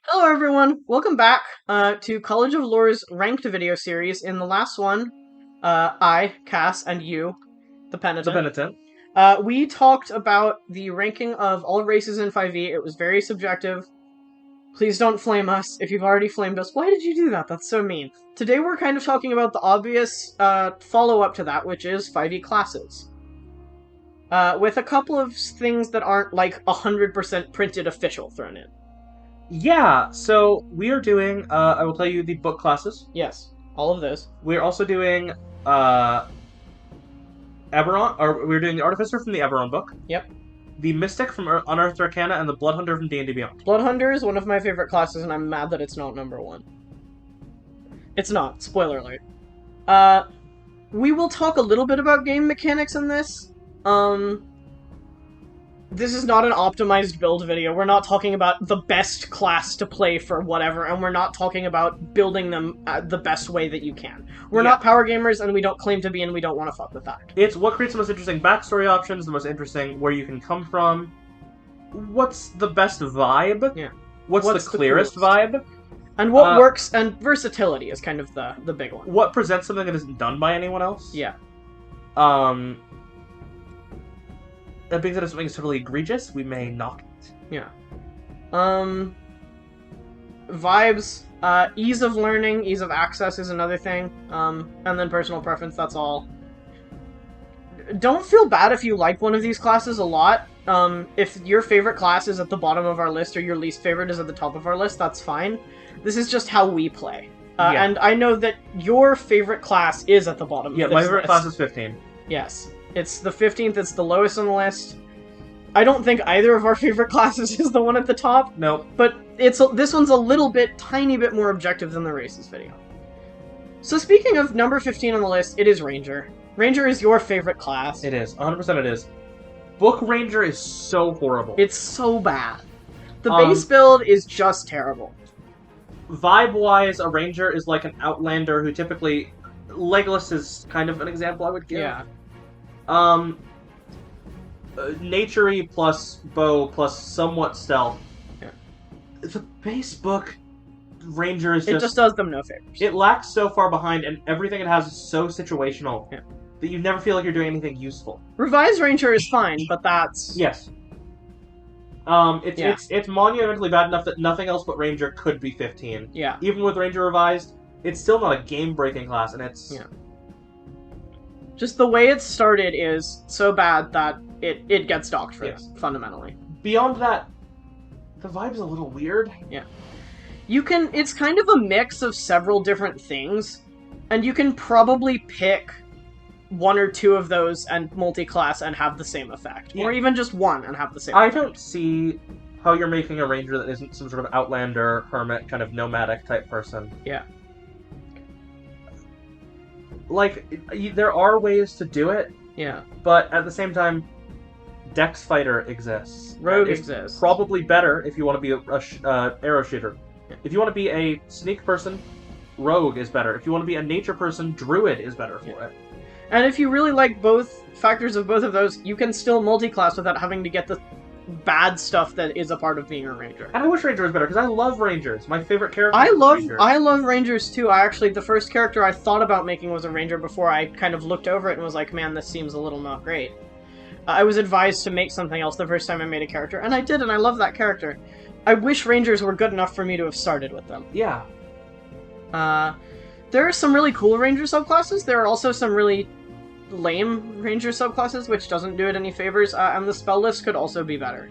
Hello everyone, welcome back to College of Lore's ranked video series. In the last one, I, Cass, and you, the Penitent, we talked about the ranking of all races in 5e. It was very subjective. Please don't flame us. If you've already flamed us, why did you do that? That's so mean. Today we're kind of talking about the obvious follow-up to that, which is 5e classes. With a couple of things that aren't like 100% printed official thrown in. Yeah, so we are doing, I will tell you the book classes. Yes, all of those. We're also doing, Eberron, or we're doing the Artificer from the Eberron book. Yep. The Mystic from Unearthed Arcana, and the Bloodhunter from D&D Beyond. Bloodhunter is one of my favorite classes, and I'm mad that it's not number one. It's not. Spoiler alert. We will talk a little bit about game mechanics in this. This is not an optimized build video. We're not talking about the best class to play for whatever, and we're not talking about building them the best way that you can. We're not power gamers, and we don't claim to be, and we don't want to fuck with that. It's what creates the most interesting backstory options, the most interesting where you can come from, what's the best vibe, what's the clearest vibe, and what works, and versatility is kind of the big one. What presents something that isn't done by anyone else. Yeah. That being said, if something is totally egregious, we may knock it. Yeah. Vibes, ease of learning, ease of access is another thing, and then personal preference, that's all. Don't feel bad if you like one of these classes a lot. If your favorite class is at the bottom of our list, or your least favorite is at the top of our list, that's fine. This is just how we play. And I know that your favorite class is at the bottom of this list. Yeah, my favorite class is 15. Yes. It's the 15th, it's the lowest on the list. I don't think either of our favorite classes is the one at the top. Nope. But this one's a little bit, tiny bit more objective than the races video. So speaking of number 15 on the list, it is Ranger. Ranger is your favorite class. It is. 100% it is. Book Ranger is so horrible. It's so bad. The base build is just terrible. Vibe-wise, a Ranger is like an Outlander who typically... Legolas is kind of an example I would give. Yeah. Nature-y plus bow plus somewhat stealth. Yeah. The base book Ranger is It just does them no favors. It lacks so far behind, and everything it has is so situational that you never feel like you're doing anything useful. Revised Ranger is fine, but that's... Yes. It's monumentally bad enough that nothing else but Ranger could be 15. Yeah. Even with Ranger Revised, it's still not a game-breaking class, and it's... Yeah. Just the way it started is so bad that it gets docked for this, fundamentally. Beyond that, the vibe's a little weird. Yeah. It's kind of a mix of several different things, and you can probably pick one or two of those and multi-class and have the same effect. Yeah. Or even just one and have the same effect. I don't see how you're making a Ranger that isn't some sort of Outlander, Hermit, kind of nomadic type person. Yeah. Like, there are ways to do it. Yeah. But at the same time, Dex Fighter exists. Rogue exists. Probably better if you want to be a arrow shooter. Yeah. If you want to be a sneak person, Rogue is better. If you want to be a nature person, Druid is better for it. And if you really like both factors of both of those, you can still multi-class without having to get the bad stuff that is a part of being a Ranger. And I wish Ranger was better, because I love Rangers. My favorite character I love Rangers too. The first character I thought about making was a Ranger before I kind of looked over it and was like, man, this seems a little not great. I was advised to make something else the first time I made a character, and I did, and I love that character. I wish Rangers were good enough for me to have started with them. Yeah. There are some really cool Ranger subclasses. There are also some really lame Ranger subclasses, which doesn't do it any favors, and the spell list could also be better.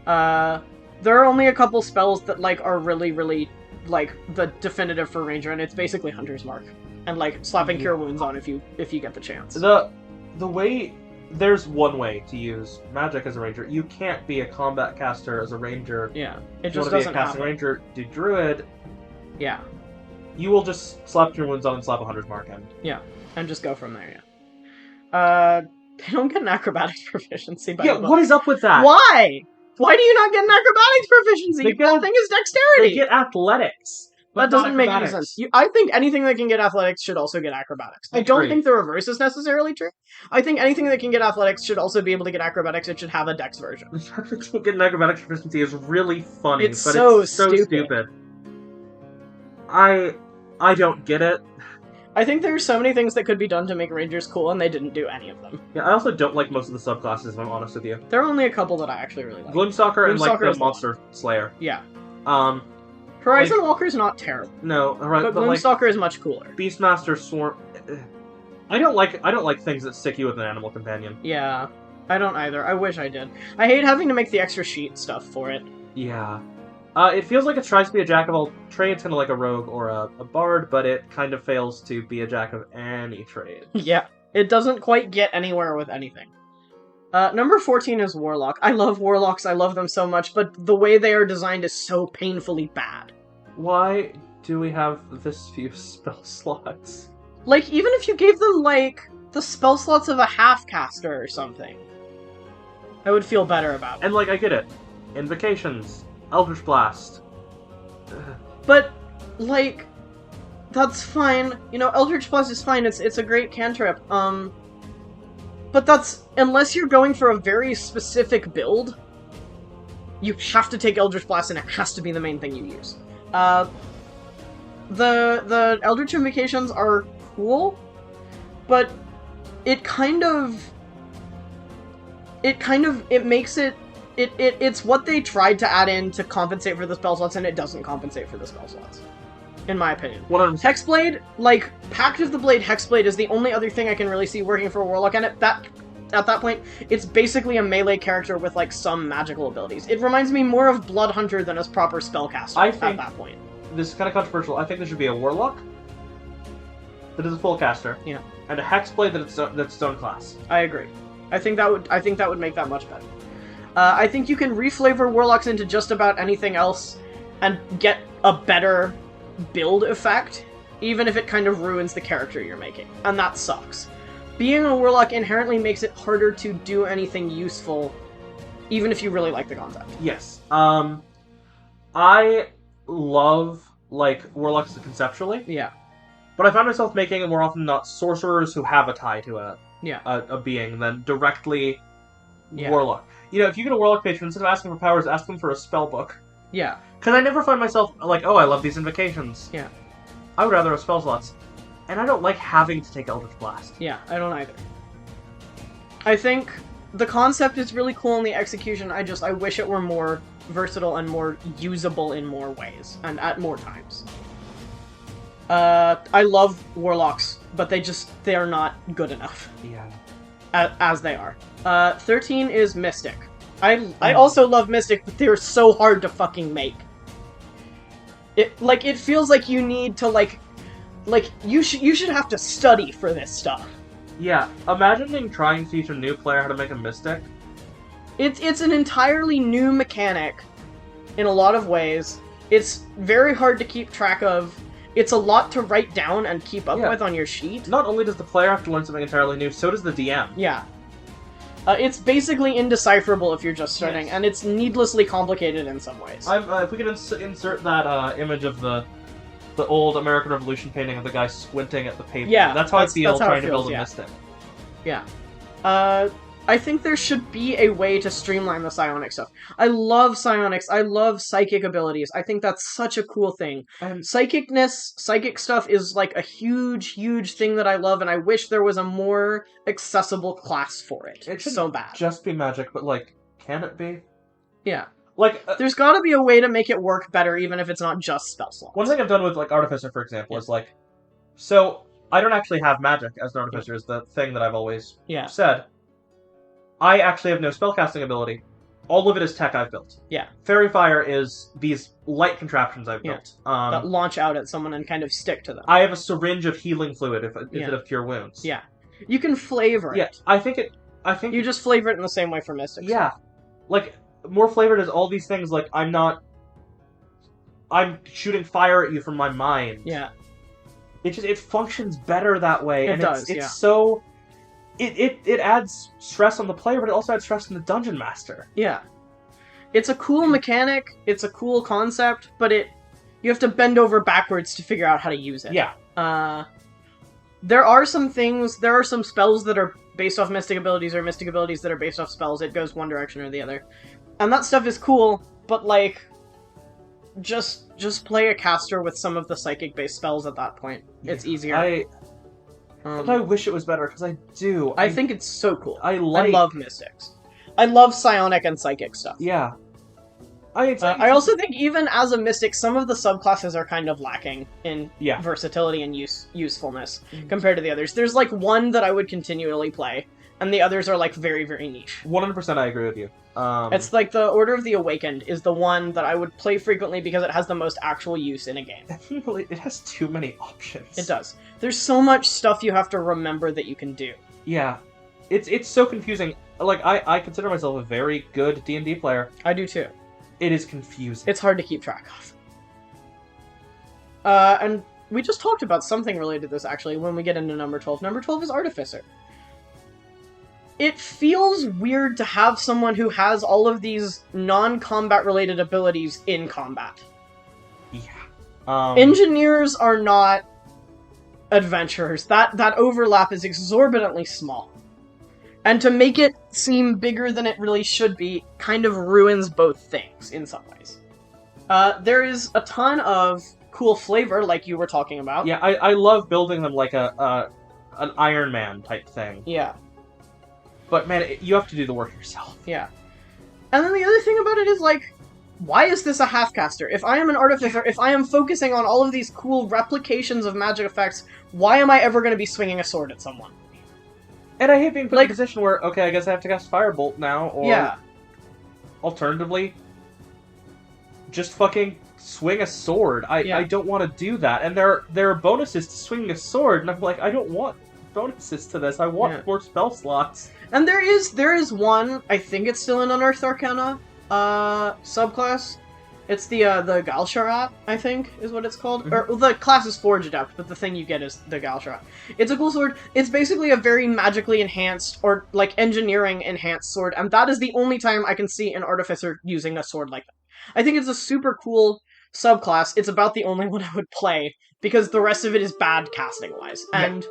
There are only a couple spells that, like, are really, really, like, the definitive for Ranger, and it's basically Hunter's Mark. And, like, slapping Cure Wounds on if you get the chance. The way... There's one way to use magic as a Ranger. You can't be a combat caster as a Ranger. Yeah, it just doesn't happen. If you want to be a casting Ranger, do Druid. Yeah. You will just slap Cure Wounds on and slap a Hunter's Mark in. Yeah. And just go from there, yeah. They don't get an acrobatics proficiency by the book. What is up with that? Why? Why do you not get an acrobatics proficiency? The whole thing is dexterity! They get athletics. That doesn't make any sense. I think anything that can get athletics should also get acrobatics. I don't think the reverse is necessarily true. I think anything that can get athletics should also be able to get acrobatics. It should have a dex version. Getting acrobatics proficiency is really funny, it's so stupid. I don't get it. I think there's so many things that could be done to make Rangers cool, and they didn't do any of them. Yeah, I also don't like most of the subclasses, if I'm honest with you. There are only a couple that I actually really like. Gloomstalker and like the Monster Slayer. Yeah. Horizon Walker's not terrible. No, right, but Gloomstalker like, is much cooler. Beastmaster Swarm. I don't like things that stick you with an animal companion. Yeah, I don't either. I wish I did. I hate having to make the extra sheet stuff for it. Yeah. It feels like it tries to be a jack of all trades, kind of like a rogue or a bard, but it kind of fails to be a jack of any trade. Yeah, it doesn't quite get anywhere with anything. Number 14 is Warlock. I love Warlocks, I love them so much, but the way they are designed is so painfully bad. Why do we have this few spell slots? Like, even if you gave them, like, the spell slots of a half-caster or something, I would feel better about it. And, like, I get it. Invocations. Eldritch Blast. But, like, that's fine. You know, Eldritch Blast is fine. It's a great cantrip. But that's... Unless you're going for a very specific build, you have to take Eldritch Blast and it has to be the main thing you use. The Eldritch Invocations are cool, but it makes it... It's what they tried to add in to compensate for the spell slots, and it doesn't compensate for the spell slots. In my opinion. Hexblade, like, Pact of the Blade Hexblade is the only other thing I can really see working for a Warlock, and at that point, it's basically a melee character with, like, some magical abilities. It reminds me more of Bloodhunter than a proper spellcaster at that point. This is kind of controversial. I think there should be a Warlock that is a full caster. Yeah. And a Hexblade that's stone class. I agree. I think that would make that much better. I think you can reflavor Warlocks into just about anything else and get a better build effect, even if it kind of ruins the character you're making. And that sucks. Being a Warlock inherently makes it harder to do anything useful, even if you really like the concept. Yes. I love, like, Warlocks conceptually. Yeah. But I find myself making it more often than not sorcerers who have a tie to a being than directly Warlock. You know, if you get a Warlock patron, instead of asking for powers, ask them for a spell book. Yeah. Because I never find myself like, oh, I love these invocations. Yeah. I would rather have spell slots. And I don't like having to take Eldritch Blast. Yeah, I don't either. I think the concept is really cool in the execution, I wish it were more versatile and more usable in more ways, and at more times. I love Warlocks, but they are not good enough. Yeah. As they are. 13 is Mystic. I also love Mystic, but they're so hard to fucking make. It feels like you need to, like you should have to study for this stuff. Yeah, imagining trying to teach a new player how to make a Mystic. It's an entirely new mechanic in a lot of ways. It's very hard to keep track of. It's a lot to write down and keep up with on your sheet. Not only does the player have to learn something entirely new, so does the DM. Yeah. It's basically indecipherable if you're just starting, and it's needlessly complicated in some ways. If we could insert that image of the old American Revolution painting of the guy squinting at the paper. Yeah, that's how I feel trying to build a Mystic. Yeah. I think there should be a way to streamline the psionic stuff. I love psionics. I love psychic abilities. I think that's such a cool thing. Psychic stuff is like a huge, huge thing that I love, and I wish there was a more accessible class for it. It's so bad. Just be magic, but, like, can it be? Yeah. Like, there's gotta be a way to make it work better, even if it's not just spell slots. One thing I've done with, like, Artificer, for example, is, like, so I don't actually have magic as an Artificer, is the thing that I've always said. I actually have no spellcasting ability. All of it is tech I've built. Yeah. Fairy Fire is these light contraptions I've built. That launch out at someone and kind of stick to them. I have a syringe of healing fluid instead of cure wounds. Yeah. You can flavor it. Yeah, I think you just flavor it in the same way for Mystics. Yeah. Like, more flavored is all these things, like, I'm shooting fire at you from my mind. Yeah. It functions better that way. It does, it's so... It adds stress on the player, but it also adds stress on the Dungeon Master. Yeah. It's a cool mechanic, it's a cool concept, but you have to bend over backwards to figure out how to use it. Yeah. There are some spells that are based off mystic abilities or mystic abilities that are based off spells. It goes one direction or the other. And that stuff is cool, but, like, just play a caster with some of the psychic-based spells at that point. It's easier. I wish it was better, because I do. I think it's so cool. I love mystics. I love psionic and psychic stuff. Yeah. I also think even as a mystic, some of the subclasses are kind of lacking in versatility and usefulness compared to the others. There's, like, one that I would continually play, and the others are, like, very, very niche. 100% I agree with you. It's like the Order of the Awakened is the one that I would play frequently because it has the most actual use in a game. It has too many options. It does. There's so much stuff you have to remember that you can do. Yeah. It's so confusing. Like, I consider myself a very good D&D player. I do too. It is confusing. It's hard to keep track of. And we just talked about something related to this, actually, when we get into number 12. Number 12 is Artificer. It feels weird to have someone who has all of these non-combat related abilities in combat. Yeah. Engineers are not adventurers. That overlap is exorbitantly small. And to make it seem bigger than it really should be kind of ruins both things in some ways. There is a ton of cool flavor, like you were talking about. Yeah, I love building them like an Iron Man type thing. Yeah. But man, you have to do the work yourself. Yeah. And then the other thing about it is, like, why is this a half-caster? If I am an Artificer, if I am focusing on all of these cool replications of magic effects, why am I ever going to be swinging a sword at someone? And I hate being put in a position where, okay, I guess I have to cast Firebolt now, or alternatively, just fucking swing a sword. I don't want to do that. And there are bonuses to swinging a sword, and I'm like, I don't want bonuses to this. I want more spell slots. And there is one, I think it's still in Unearthed Arcana, subclass. It's the Galsharat, I think, is what it's called. Mm-hmm. Or, the class is Forge Adept, but the thing you get is the Galsharat. It's a cool sword. It's basically a very magically enhanced, or, like, engineering enhanced sword, and that is the only time I can see an Artificer using a sword like that. I think it's a super cool subclass. It's about the only one I would play, because the rest of it is bad casting-wise. And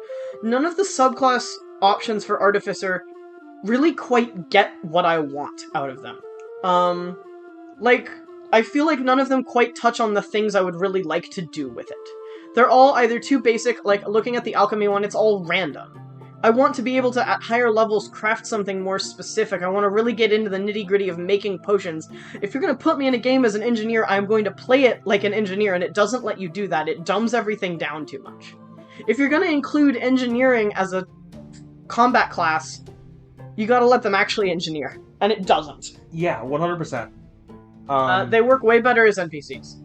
none of the subclass options for Artificer really quite get what I want out of them. Like, I feel like none of them quite touch on the things I would really like to do with it. They're all either too basic, like, looking at the alchemy one, it's all random. I want to be able to, at higher levels, craft something more specific. I want to really get into the nitty-gritty of making potions. If you're going to put me in a game as an engineer, I'm going to play it like an engineer, and it doesn't let you do that. It dumbs everything down too much. If you're going to include engineering as a combat class, you gotta let them actually engineer. And it doesn't. Yeah, 100%. They work way better as NPCs.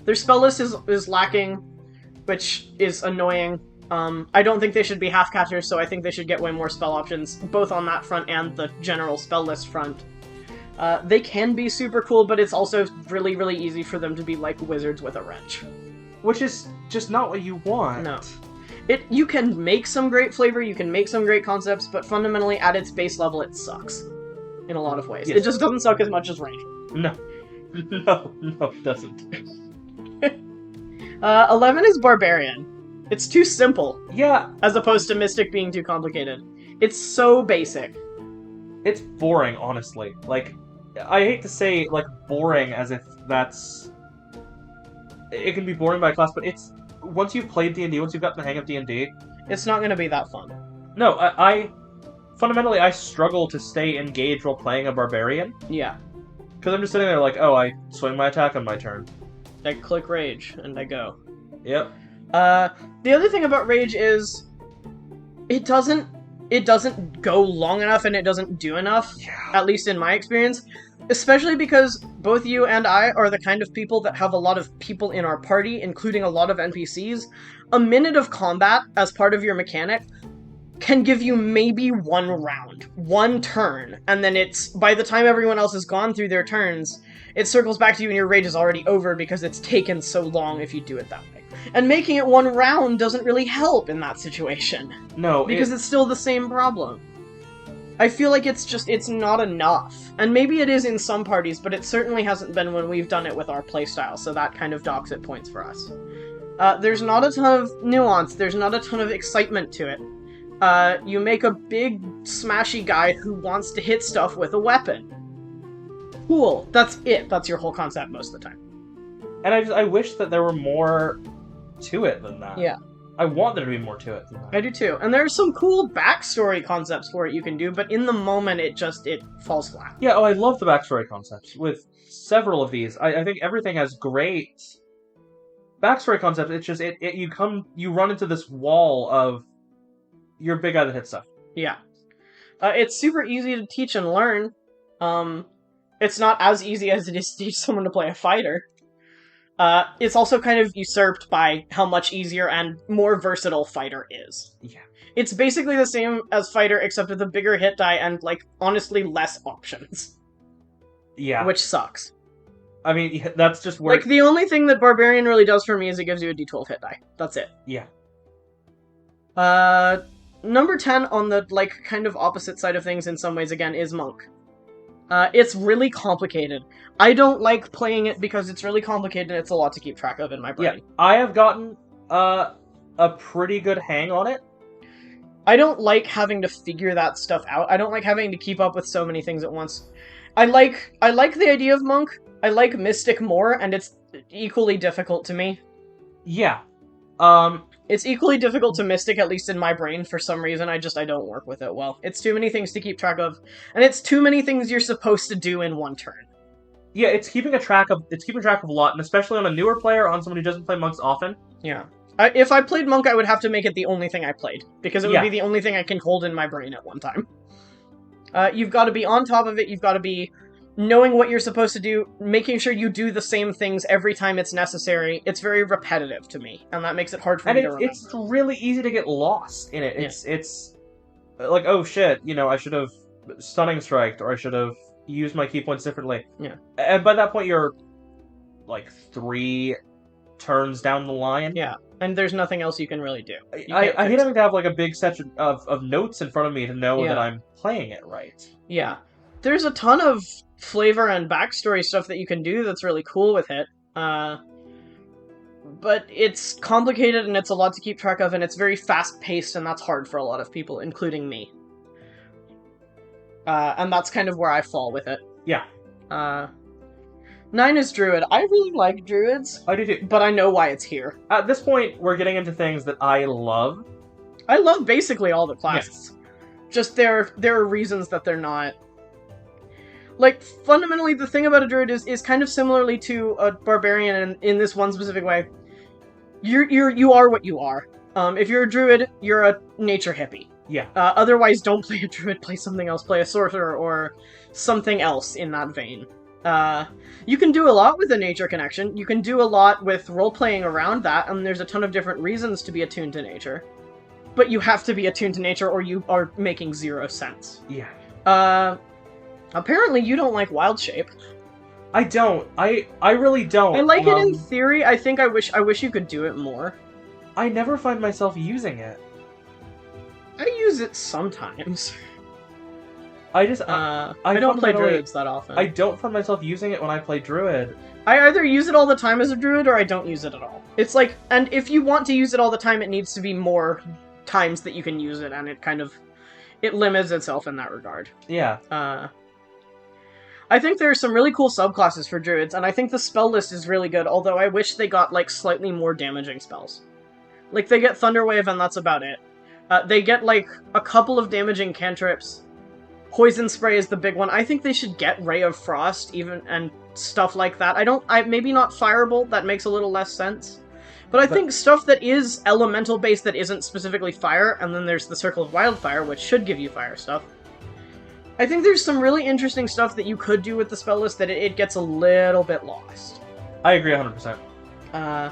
Their spell list is lacking, which is annoying. I don't think they should be half-casters, so I think they should get way more spell options, both on that front and the general spell list front. They can be super cool, but it's also really, really easy for them to be like wizards with a wrench. Which is just not what you want. No. You can make some great flavor, you can make some great concepts, but fundamentally, at its base level, it sucks. In a lot of ways. Yes. It just doesn't suck as much as Ranger. No. No, it doesn't. 11 is Barbarian. It's too simple. Yeah. As opposed to Mystic being too complicated. It's so basic. It's boring, honestly. Like, I hate to say, like, boring as if that's... It can be boring by class, but it's... Once you've played D&D, once you've gotten the hang of D&D... It's not gonna be that fun. No, fundamentally, I struggle to stay engaged while playing a Barbarian. Yeah. Because I'm just sitting there like, oh, I swing my attack on my turn. I click Rage, and I go. Yep. The other thing about Rage is... It doesn't go long enough, and it doesn't do enough. Yeah. At least in my experience. Especially because both you and I are the kind of people that have a lot of people in our party, including a lot of NPCs. A minute of combat as part of your mechanic can give you maybe one round, one turn, and then it's, by the time everyone else has gone through their turns, it circles back to you and your rage is already over because it's taken so long if you do it that way. And making it one round doesn't really help in that situation. No, because it's still the same problem. I feel like it's not enough. And maybe it is in some parties, but it certainly hasn't been when we've done it with our playstyle, so that kind of docks it points for us. There's not a ton of nuance, there's not a ton of excitement to it. You make a big, smashy guy who wants to hit stuff with a weapon. Cool. That's it. That's your whole concept most of the time. And I wish that there were more to it than that. Yeah. I want there to be more to it than that. I do too. And there's some cool backstory concepts for it you can do, but in the moment it falls flat. Yeah, I love the backstory concepts. With several of these, I think everything has great backstory concepts. It's just, you run into this wall of, you're a big guy that hits stuff. Yeah. It's super easy to teach and learn. It's not as easy as it is to teach someone to play a fighter. It's also kind of usurped by how much easier and more versatile fighter is. Yeah. It's basically the same as fighter, except with a bigger hit die and, like, honestly less options. Yeah. Which sucks. I mean, that's just where... Like, the only thing that Barbarian really does for me is it gives you a d12 hit die. That's it. Yeah. Number 10 on the, like, kind of opposite side of things in some ways, again, is Monk. It's really complicated. I don't like playing it because it's really complicated and it's a lot to keep track of in my brain. Yeah, I have gotten a pretty good hang on it. I don't like having to figure that stuff out. I don't like having to keep up with so many things at once. I like the idea of Monk. I like Mystic more, and it's equally difficult to me. Yeah. It's equally difficult to Mystic, at least in my brain, for some reason. I don't work with it well. It's too many things to keep track of, and it's too many things you're supposed to do in one turn. Yeah, it's keeping track of a lot, and especially on a newer player, on someone who doesn't play monks often. Yeah. If I played Monk, I would have to make it the only thing I played, because it would be the only thing I can hold in my brain at one time. You've got to be on top of it, you've got to be knowing what you're supposed to do, making sure you do the same things every time it's necessary. It's very repetitive to me, and that makes it hard for me to remember. It's really easy to get lost in it. It's like, oh shit, I should have stunning striked, or I should have used my key points differently. Yeah. And by that point, you're like 3 turns down the line. Yeah, and there's nothing else you can really do. I hate having to have like a big set of notes in front of me to know that I'm playing it right. Yeah. There's a ton of flavor and backstory stuff that you can do that's really cool with it. But it's complicated and it's a lot to keep track of, and it's very fast-paced, and that's hard for a lot of people, including me. And that's kind of where I fall with it. Yeah. 9 is Druid. I really like Druids. I do too. But I know why it's here. At this point, we're getting into things that I love. I love basically all the classes. Yeah. Just there are reasons that they're not... Like, fundamentally, the thing about a Druid is kind of similarly to a Barbarian in this one specific way. You are what you are. If you're a Druid, you're a nature hippie. Yeah. Otherwise, don't play a Druid, play something else. Play a Sorcerer or something else in that vein. You can do a lot with a nature connection. You can do a lot with role-playing around that, and there's a ton of different reasons to be attuned to nature. But you have to be attuned to nature or you are making 0 sense. Yeah. Apparently you don't like Wild Shape. I don't. I really don't. I like it in theory. I think I wish you could do it more. I never find myself using it. I use it sometimes. I don't play Druids that often. I don't find myself using it when I play Druid. I either use it all the time as a Druid, or I don't use it at all. It's like, and if you want to use it all the time, it needs to be more times that you can use it, and it limits itself in that regard. Yeah. I think there are some really cool subclasses for Druids, and I think the spell list is really good, although I wish they got, like, slightly more damaging spells. Like, they get Thunderwave, and that's about it. They get, like, a couple of damaging cantrips. Poison Spray is the big one. I think they should get Ray of Frost, even, and stuff like that. Maybe not Firebolt, that makes a little less sense. But I think stuff that is elemental-based that isn't specifically fire, and then there's the Circle of Wildfire, which should give you fire stuff. I think there's some really interesting stuff that you could do with the spell list that it gets a little bit lost. I agree 100%. I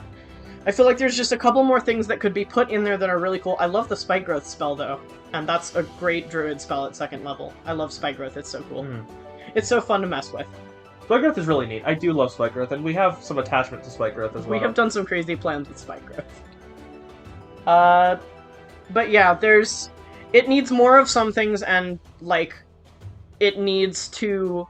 feel like there's just a couple more things that could be put in there that are really cool. I love the Spike Growth spell, though, and that's a great Druid spell at 2nd level. I love Spike Growth, it's so cool. It's so fun to mess with. Spike Growth is really neat. I do love Spike Growth, and we have some attachment to Spike Growth as well. We have done some crazy plans with Spike Growth. But yeah, it needs more of some things, and, like, it needs to...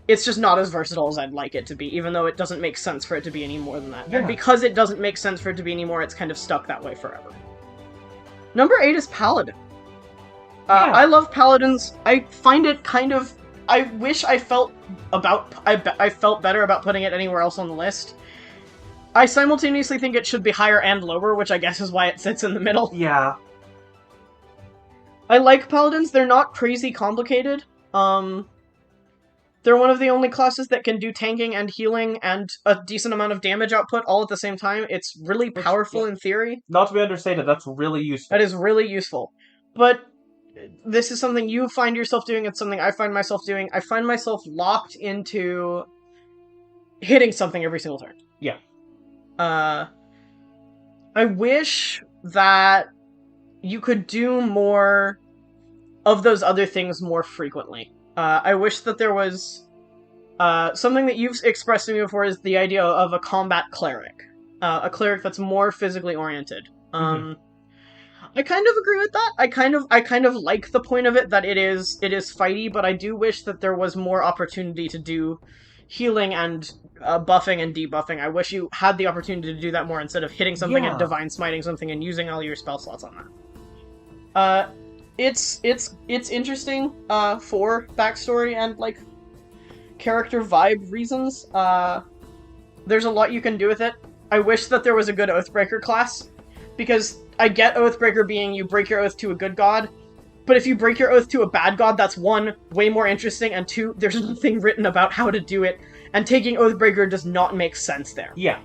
It's just not as versatile as I'd like it to be, even though it doesn't make sense for it to be any more than that. Yeah. And because it doesn't make sense for it to be any more, it's kind of stuck that way forever. Number 8 is Paladin. I love Paladins. I find it kind of... I wish I felt I felt better about putting it anywhere else on the list. I simultaneously think it should be higher and lower, which I guess is why it sits in the middle. Yeah. I like Paladins. They're not crazy complicated. They're one of the only classes that can do tanking and healing and a decent amount of damage output all at the same time. It's really powerful in theory. Not to be understated, that's really useful. That is really useful. But this is something you find yourself doing, it's something I find myself doing. I find myself locked into hitting something every single turn. Yeah. I wish that you could do more of those other things more frequently. I wish that there was something that you've expressed to me before is the idea of a combat cleric. A cleric that's more physically oriented. I kind of agree with that. I kind of like the point of it that it is fighty, but I do wish that there was more opportunity to do healing and buffing and debuffing. I wish you had the opportunity to do that more instead of hitting something and divine smiting something and using all your spell slots on that. It's interesting for backstory and like character vibe reasons. There's a lot you can do with it. I wish that there was a good Oathbreaker class, because I get Oathbreaker being you break your oath to a good god, but if you break your oath to a bad god, that's one, way more interesting, and two, there's nothing written about how to do it, and taking Oathbreaker does not make sense there. Yeah.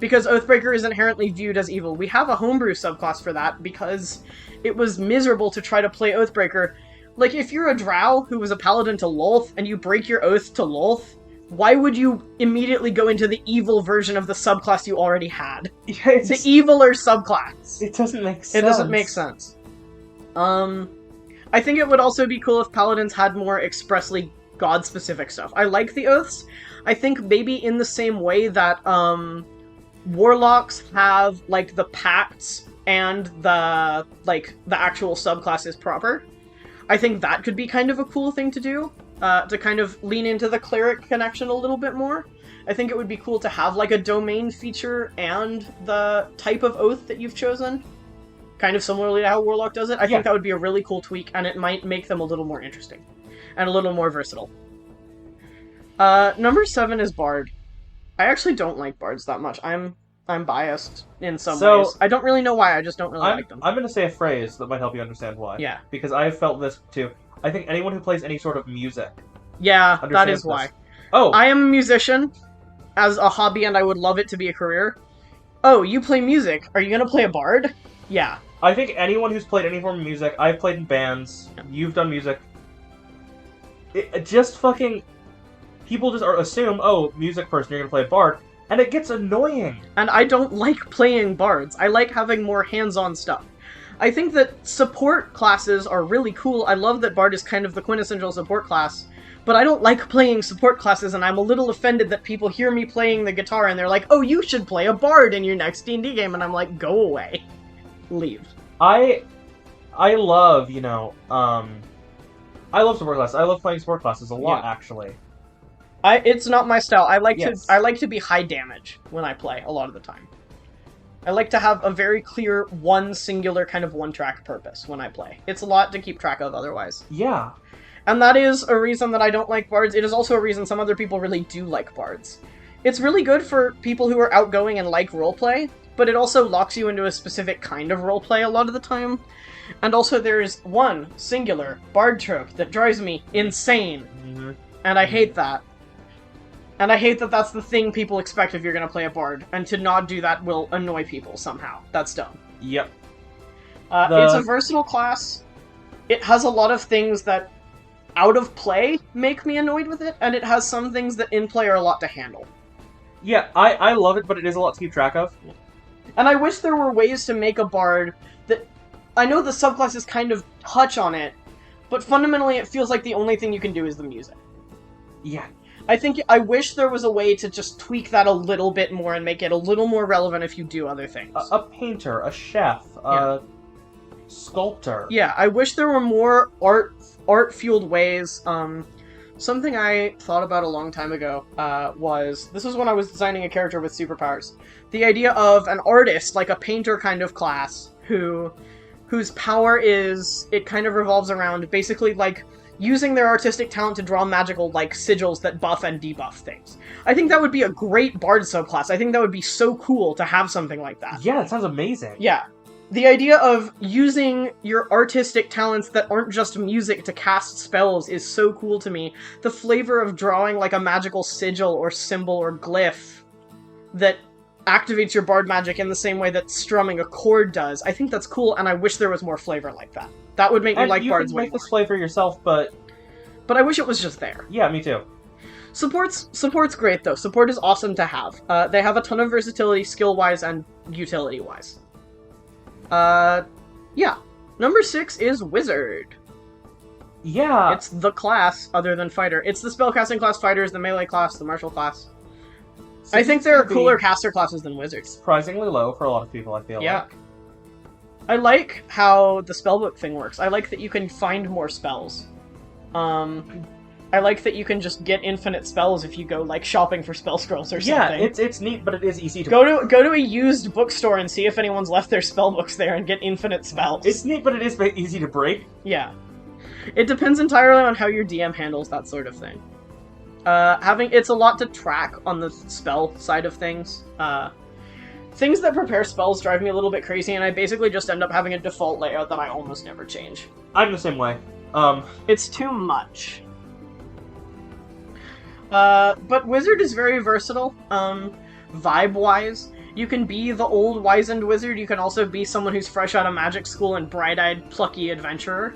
Because Oathbreaker is inherently viewed as evil. We have a homebrew subclass for that, because it was miserable to try to play Oathbreaker. Like, if you're a drow who was a paladin to Lolth, and you break your oath to Lolth, why would you immediately go into the evil version of the subclass you already had? Yeah, the eviler subclass. It doesn't make sense. It doesn't make sense. I think it would also be cool if paladins had more expressly god-specific stuff. I like the oaths. I think maybe in the same way that, warlocks have, like, the pacts and the actual subclasses proper. I think that could be kind of a cool thing to do. To kind of lean into the cleric connection a little bit more. I think it would be cool to have, like, a domain feature and the type of oath that you've chosen. Kind of similarly to how Warlock does it. I think that would be a really cool tweak, and it might make them a little more interesting. And a little more versatile. Number 7 is Bard. I actually don't like Bards that much. I'm biased in some ways. I don't really know why, I just don't really like them. I'm going to say a phrase that might help you understand why. Yeah. Because I have felt this, too. I think anyone who plays any sort of music... Yeah, that is why. Oh! I am a musician as a hobby, and I would love it to be a career. Oh, you play music. Are you going to play a bard? Yeah. I think anyone who's played any form of music... I've played in bands. Yeah. You've done music. It just fucking... People just assume, oh, music person, you're going to play a bard. And it gets annoying. And I don't like playing bards. I like having more hands-on stuff. I think that support classes are really cool. I love that Bard is kind of the quintessential support class, but I don't like playing support classes, and I'm a little offended that people hear me playing the guitar and they're like, oh, you should play a Bard in your next D&D game, and I'm like, go away. Leave. I love, I love support classes. I love playing support classes a lot, actually. It's not my style. I like to be high damage when I play a lot of the time. I like to have a very clear, one singular kind of one-track purpose when I play. It's a lot to keep track of otherwise. Yeah. And that is a reason that I don't like bards. It is also a reason some other people really do like bards. It's really good for people who are outgoing and like roleplay, but it also locks you into a specific kind of roleplay a lot of the time. And also there's one singular bard trope that drives me insane. Mm-hmm. And I hate that. And I hate that that's the thing people expect if you're going to play a bard, and to not do that will annoy people somehow. That's dumb. Yep. It's a versatile class. It has a lot of things that, out of play, make me annoyed with it, and it has some things that in play are a lot to handle. Yeah, I love it, but it is a lot to keep track of. And I wish there were ways to make a bard that... I know the subclasses kind of touch on it, but fundamentally it feels like the only thing you can do is the music. Yeah. I wish there was a way to just tweak that a little bit more and make it a little more relevant if you do other things. A painter, a chef, Sculptor. Yeah, I wish there were more art-fueled ways. Something I thought about a long time ago this was when I was designing a character with superpowers. The idea of an artist, like a painter kind of class, whose power is, it kind of revolves around basically, like, using their artistic talent to draw magical, like, sigils that buff and debuff things. I think that would be a great bard subclass. I think that would be so cool to have something like that. Yeah, it sounds amazing. Yeah. The idea of using your artistic talents that aren't just music to cast spells is so cool to me. The flavor of drawing, like, a magical sigil or symbol or glyph that activates your bard magic in the same way that strumming a chord does. I think that's cool, and I wish there was more flavor like that. That would make me like bards way more. You can make this flavor yourself, but I wish it was just there. Yeah, me too. Support's great, though. Support is awesome to have. They have a ton of versatility, skill-wise and utility-wise. Yeah. Number 6 is Wizard. Yeah. It's the class, other than Fighter. It's the spellcasting class, Fighters, the melee class, the martial class. I think there are cooler caster classes than Wizards. Surprisingly low for a lot of people, I feel like. Yeah. I like how the spellbook thing works. I like that you can find more spells. I like that you can just get infinite spells if you go, like, shopping for spell scrolls or something. Yeah, it's neat, but it is easy to... Go to a used bookstore and see if anyone's left their spellbooks there and get infinite spells. It's neat, but it is easy to break. Yeah. It depends entirely on how your DM handles that sort of thing. It's a lot to track on the spell side of things. Things that prepare spells drive me a little bit crazy, and I basically just end up having a default layout that I almost never change. I'm the same way. It's too much. But Wizard is very versatile, vibe-wise. You can be the old wizened wizard, you can also be someone who's fresh out of magic school and bright-eyed, plucky adventurer.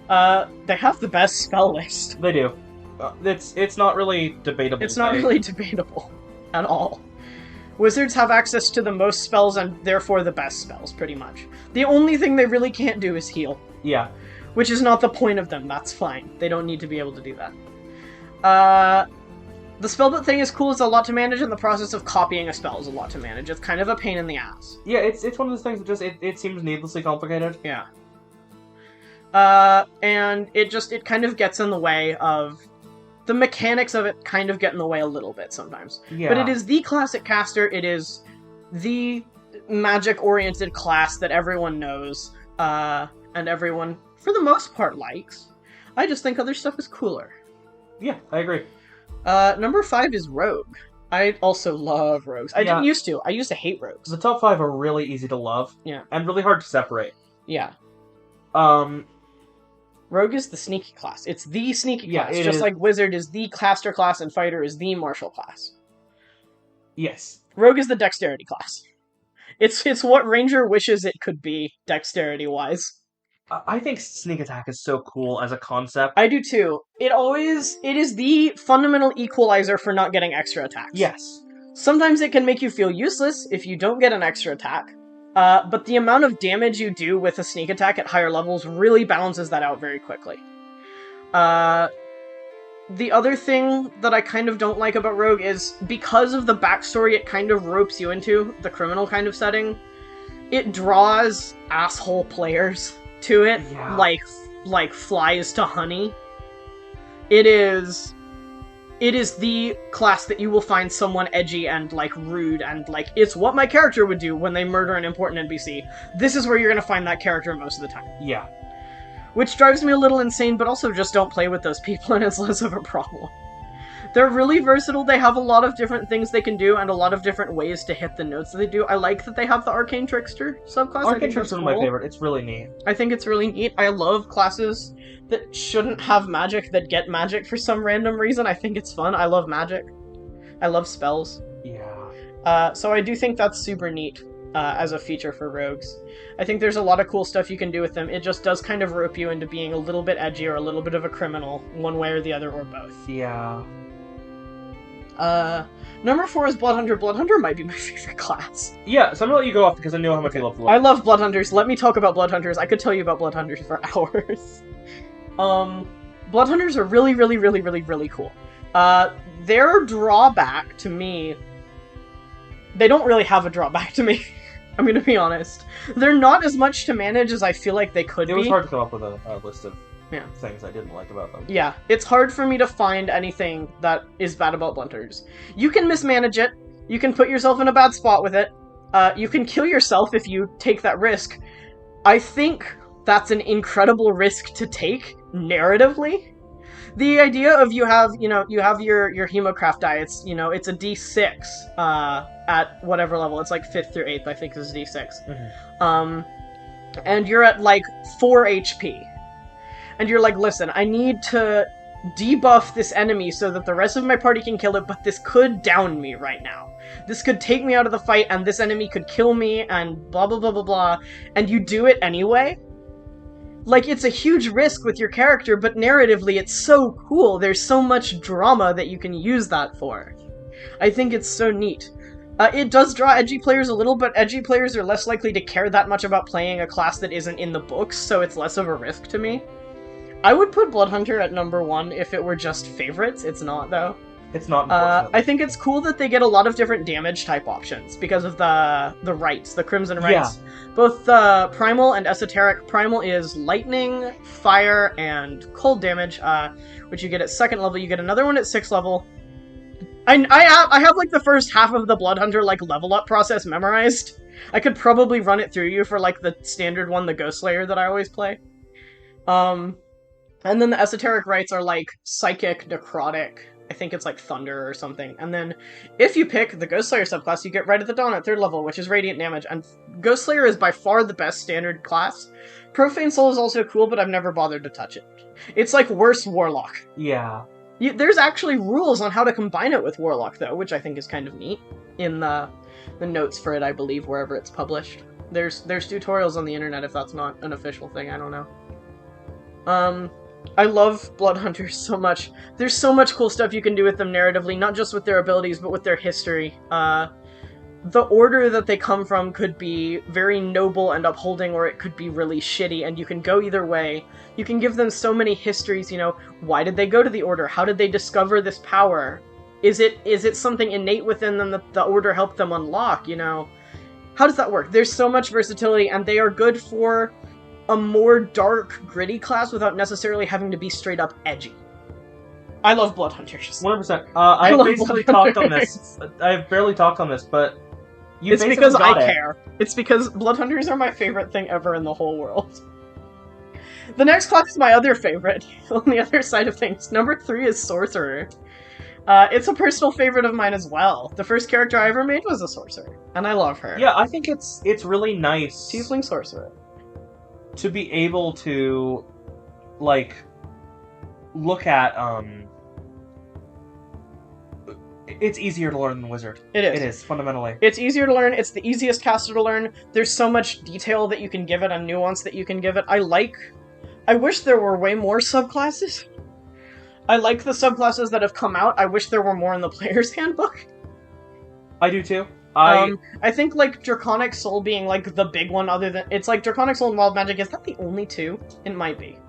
They have the best spell list. They do. It's not really debatable. It's not really debatable at all. Wizards have access to the most spells and therefore the best spells, pretty much. The only thing they really can't do is heal. Yeah. Which is not the point of them, that's fine. They don't need to be able to do that. The spellbook thing is cool, it's a lot to manage, and the process of copying a spell is a lot to manage. It's kind of a pain in the ass. Yeah, it's one of those things that just, it seems needlessly complicated. Yeah. And it kind of gets in the way of... The mechanics of it kind of get in the way a little bit sometimes. Yeah. But it is the classic caster, it is the magic-oriented class that everyone knows, and everyone, for the most part, likes. I just think other stuff is cooler. Yeah, I agree. Number 5 is Rogue. I also love rogues. I didn't used to. I used to hate rogues. The top 5 are really easy to love. Yeah. And really hard to separate. Yeah. Rogue is the sneaky class. It's the sneaky class. Just like Wizard is the caster class and Fighter is the martial class. Yes. Rogue is the dexterity class. It's what Ranger wishes it could be, dexterity-wise. I think sneak attack is so cool as a concept. I do too. It is the fundamental equalizer for not getting extra attacks. Yes. Sometimes it can make you feel useless if you don't get an extra attack. But the amount of damage you do with a sneak attack at higher levels really balances that out very quickly. The other thing that I kind of don't like about Rogue is, because of the backstory it kind of ropes you into, the criminal kind of setting, it draws asshole players to it, like flies to honey. It is the class that you will find someone edgy and, like, rude and, like, it's what my character would do when they murder an important NPC. This is where you're gonna find that character most of the time. Yeah. Which drives me a little insane, but also just don't play with those people and it's less of a problem. They're really versatile, they have a lot of different things they can do and a lot of different ways to hit the notes that they do. I like that they have the Arcane Trickster subclass. Arcane Trickster is one of my favorite, it's really neat. I think it's really neat. I love classes that shouldn't have magic that get magic for some random reason. I think it's fun. I love magic. I love spells. Yeah. So I do think that's super neat as a feature for rogues. I think there's a lot of cool stuff you can do with them. It just does kind of rope you into being a little bit edgy or a little bit of a criminal, one way or the other, or both. Yeah. Number 4 is Bloodhunter. Bloodhunter might be my favorite class. Yeah, so I'm gonna let you go off because I know how much you love Bloodhunters. I love Bloodhunters. Let me talk about Bloodhunters. I could tell you about Bloodhunters for hours. Bloodhunters are really, really, really, really, really cool. Their drawback to me... They don't really have a drawback to me. I'm gonna be honest. They're not as much to manage as I feel like they could be. It was hard to come up with a list of things I didn't like about them. Yeah, it's hard for me to find anything that is bad about Blood Hunters. You can mismanage it. You can put yourself in a bad spot with it. You can kill yourself if you take that risk. I think that's an incredible risk to take, narratively. The idea of you have your Hemocraft die, it's a D6 at whatever level. It's like 5th through 8th, I think is D6. Mm-hmm. And you're at like 4 HP. And you're like, listen, I need to debuff this enemy so that the rest of my party can kill it, but this could down me right now. This could take me out of the fight, and this enemy could kill me, and blah blah blah blah blah. And you do it anyway. Like, it's a huge risk with your character, but narratively it's so cool. There's so much drama that you can use that for. I think it's so neat. It does draw edgy players a little, but edgy players are less likely to care that much about playing a class that isn't in the books, so it's less of a risk to me. I would put Bloodhunter at number 1 if it were just favorites. It's not, though. It's not, unfortunately. I think it's cool that they get a lot of different damage type options because of the rights, the Crimson rights. Yeah. Both Primal and Esoteric. Primal is lightning, fire, and cold damage, which you get at 2nd level. You get another one at 6th level. I have like the first half of the Bloodhunter like level up process memorized. I could probably run it through you for like the standard one, the Ghost Slayer that I always play. And then the Esoteric rights are like Psychic, Necrotic. I think it's like Thunder or something. And then if you pick the Ghost Slayer subclass, you get Right at the Dawn at 3rd level, which is Radiant Damage. And Ghost Slayer is by far the best standard class. Profane Soul is also cool, but I've never bothered to touch it. It's like worse Warlock. Yeah. There's actually rules on how to combine it with Warlock, though, which I think is kind of neat. In the notes for it, I believe, wherever it's published. There's tutorials on the internet if that's not an official thing, I don't know. I love Bloodhunters so much. There's so much cool stuff you can do with them narratively, not just with their abilities, but with their history. The order that they come from could be very noble and upholding, or it could be really shitty, and you can go either way. You can give them so many histories, why did they go to the Order? How did they discover this power? Is it something innate within them that the Order helped them unlock, How does that work? There's so much versatility, and they are good for a more dark, gritty class without necessarily having to be straight up edgy. I love Bloodhunters. 100%. I've basically talked on this. I've barely talked on this, but it's because I care. It's because Bloodhunters are my favorite thing ever in the whole world. The next class is my other favorite, on the other side of things. Number 3 is Sorcerer. It's a personal favorite of mine as well. The first character I ever made was a Sorcerer, and I love her. Yeah, I think it's really nice. Tiefling Sorcerer. To be able to, like, look at, it's easier to learn than Wizard. It is. It is, fundamentally. It's easier to learn, it's the easiest caster to learn, there's so much detail that you can give it and nuance that you can give it. I wish there were way more subclasses. I like the subclasses that have come out, I wish there were more in the player's handbook. I do too. I think, like, Draconic Soul being, like, the big one other than... It's like Draconic Soul and Wild Magic, is that the only 2? It might be.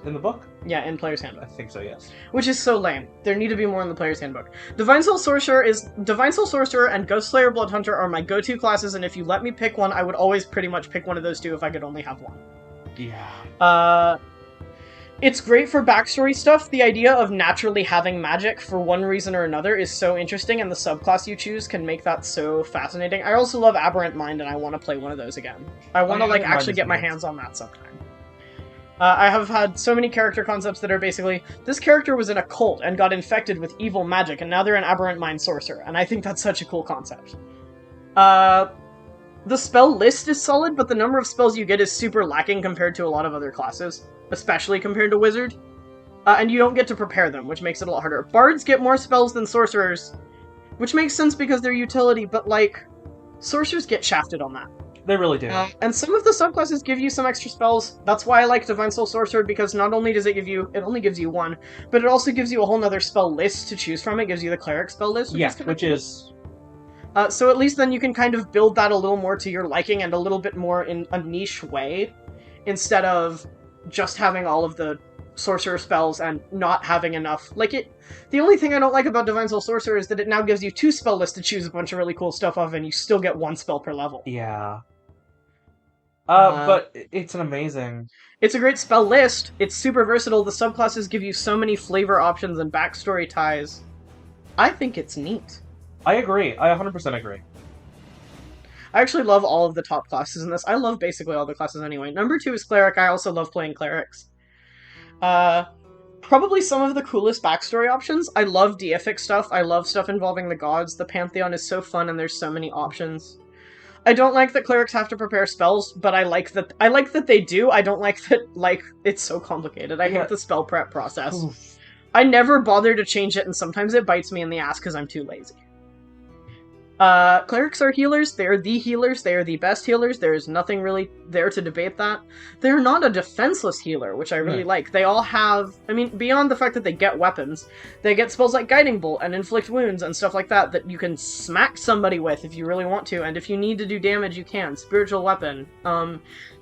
In the book? Yeah, in Player's Handbook. I think so, yes. Which is so lame. There need to be more in the Player's Handbook. Divine Soul Sorcerer and Ghost Slayer Bloodhunter are my go-to classes, and if you let me pick one, I would always pretty much pick one of those 2 if I could only have one. Yeah. It's great for backstory stuff. The idea of naturally having magic for one reason or another is so interesting, and the subclass you choose can make that so fascinating. I also love Aberrant Mind, and I want to play one of those again. I want to, like, actually get my hands on that sometime. I have had so many character concepts that are basically, this character was in a cult and got infected with evil magic, and now they're an Aberrant Mind Sorcerer, and I think that's such a cool concept. The spell list is solid, but the number of spells you get is super lacking compared to a lot of other classes. Especially compared to Wizard. And you don't get to prepare them, which makes it a lot harder. Bards get more spells than Sorcerers, which makes sense because they're utility, but, like, Sorcerers get shafted on that. They really do. And some of the subclasses give you some extra spells. That's why I like Divine Soul Sorcerer, because not only does it give you... It only gives you 1, but it also gives you a whole nother spell list to choose from. It gives you the Cleric spell list. Which is... So at least then you can kind of build that a little more to your liking and a little bit more in a niche way, instead of just having all of the sorcerer spells and not having enough. The only thing I don't like about Divine Soul Sorcerer is that it now gives you 2 spell lists to choose a bunch of really cool stuff off, and you still get 1 spell per level. Yeah. But it's an amazing... It's a great spell list. It's super versatile. The subclasses give you so many flavor options and backstory ties. I think it's neat. I agree. I 100% agree. I actually love all of the top classes in this. I love basically all the classes anyway. Number 2 is Cleric. I also love playing Clerics. Probably some of the coolest backstory options. I love deific stuff. I love stuff involving the gods. The Pantheon is so fun and there's so many options. I don't like that clerics have to prepare spells, but I like that they do. I don't like that, it's so complicated. I hate the spell prep process. Oof. I never bother to change it, and sometimes it bites me in the ass because I'm too lazy. Clerics are healers. They are the healers. They are the best healers. There is nothing really there to debate that. They're not a defenseless healer, which I really like. They all have, beyond the fact that they get weapons, they get spells like Guiding Bolt and Inflict Wounds and stuff like that that you can smack somebody with if you really want to, and if you need to do damage, you can. Spiritual Weapon.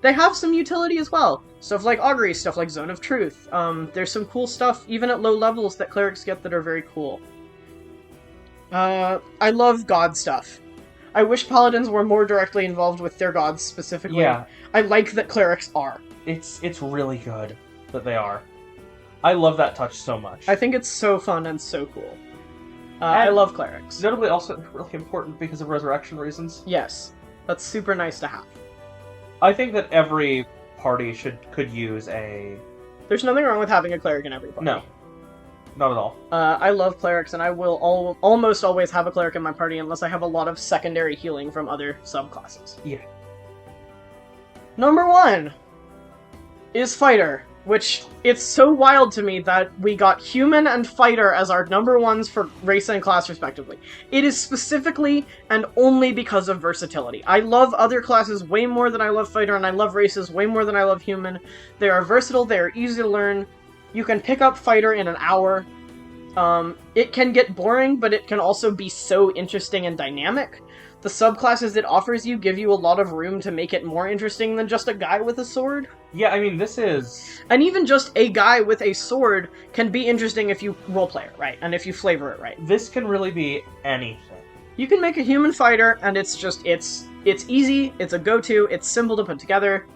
They have some utility as well. Stuff like Augury, stuff like Zone of Truth. There's some cool stuff, even at low levels, that clerics get that are very cool. I love god stuff. I wish paladins were more directly involved with their gods specifically. Yeah. I like that clerics are. It's really good that they are. I love that touch so much. I think it's so fun and so cool. I love clerics. Notably also really important because of resurrection reasons. Yes. That's super nice to have. I think that every party could use a... There's nothing wrong with having a cleric in every party. No. Not at all. I love clerics, and I will almost always have a cleric in my party unless I have a lot of secondary healing from other subclasses. Yeah. Number 1 is Fighter, which it's so wild to me that we got Human and Fighter as our number 1s for race and class respectively. It is specifically and only because of versatility. I love other classes way more than I love Fighter, and I love races way more than I love Human. They are versatile, they are easy to learn. You can pick up Fighter in an hour. It can get boring, but it can also be so interesting and dynamic. The subclasses it offers you give you a lot of room to make it more interesting than just a guy with a sword. Yeah, this is... And even just a guy with a sword can be interesting if you roleplay it right, and if you flavor it right. This can really be anything. You can make a human fighter, and it's easy, it's a go-to, it's simple to put together.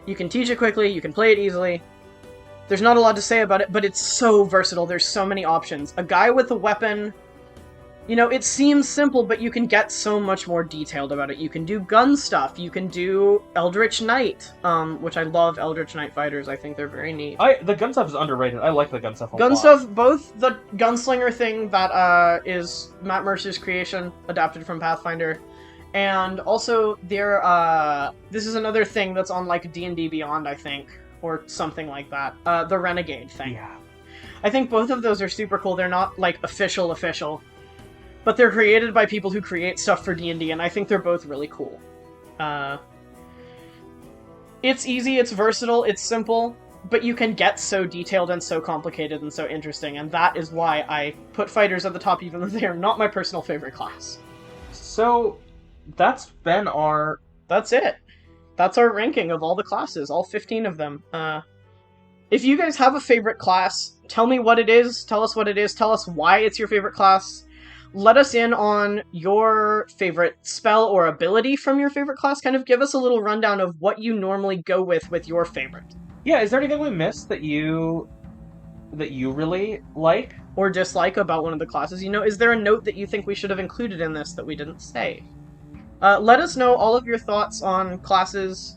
You can teach it quickly, you can play it easily. There's not a lot to say about it, but it's so versatile. There's so many options. A guy with a weapon, it seems simple, but you can get so much more detailed about it. You can do gun stuff. You can do Eldritch Knight, which I love Eldritch Knight fighters. I think they're very neat. The gun stuff is underrated. I like the gun stuff a lot. Gun stuff, both the gunslinger thing that is Matt Mercer's creation, adapted from Pathfinder, and also this is another thing that's on D&D Beyond, I think. Or something like that. The Renegade thing. Yeah. I think both of those are super cool. They're not, official. But they're created by people who create stuff for D&D, and I think they're both really cool. It's easy, it's versatile, it's simple, but you can get so detailed and so complicated and so interesting, and that is why I put fighters at the top even though they are not my personal favorite class. So, that's been our... That's it. That's our ranking of all the classes, all 15 of them. If you guys have a favorite class, tell me what it is, tell us what it is, tell us why it's your favorite class. Let us in on your favorite spell or ability from your favorite class. Kind of give us a little rundown of what you normally go with your favorite. Yeah, is there anything we missed that you really like? Or dislike about one of the classes? Is there a note that you think we should have included in this that we didn't say? Let us know all of your thoughts on classes,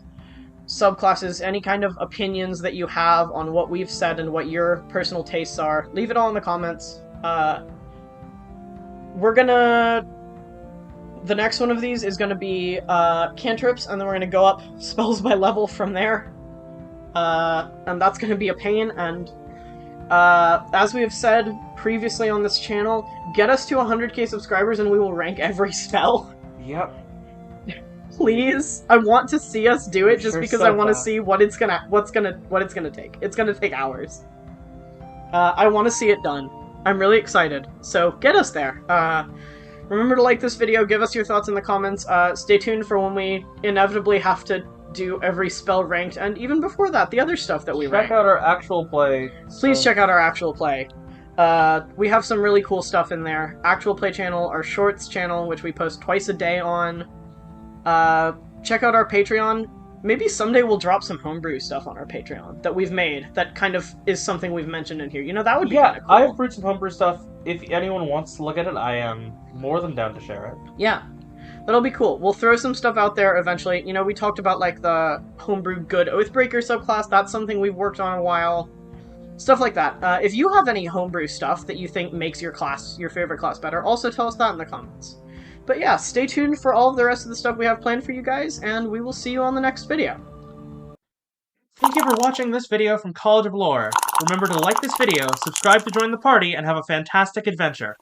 subclasses, any kind of opinions that you have on what we've said and what your personal tastes are. Leave it all in the comments. The next one of these is gonna be cantrips, and then we're gonna go up spells by level from there. And that's gonna be a pain, and as we have said previously on this channel, get us to 100k subscribers and we will rank every spell. Yep. Please, I want to see us do it just because I want to see what it's gonna take. It's gonna take hours. I want to see it done. I'm really excited. So get us there. Remember to like this video, give us your thoughts in the comments. Stay tuned for when we inevitably have to do every spell ranked, and even before that, the other stuff that we rank. Check out our actual play. Please check out our actual play. We have some really cool stuff in there. Actual play channel, our shorts channel, which we post twice a day on. Check out our Patreon. Maybe someday we'll drop some homebrew stuff on our Patreon that we've made that kind of is something we've mentioned in here. You know, that would be kind of cool. I have brewed some homebrew stuff. If anyone wants to look at it, I am more than down to share it. Yeah. That'll be cool. We'll throw some stuff out there eventually. You know, we talked about, like, the homebrew good Oathbreaker subclass. That's something we've worked on a while. Stuff like that. If you have any homebrew stuff that you think makes your favorite class better, also tell us that in the comments. But yeah, stay tuned for all of the rest of the stuff we have planned for you guys, and we will see you on the next video. Thank you for watching this video from College of Lore. Remember to like this video, subscribe to join the party, and have a fantastic adventure.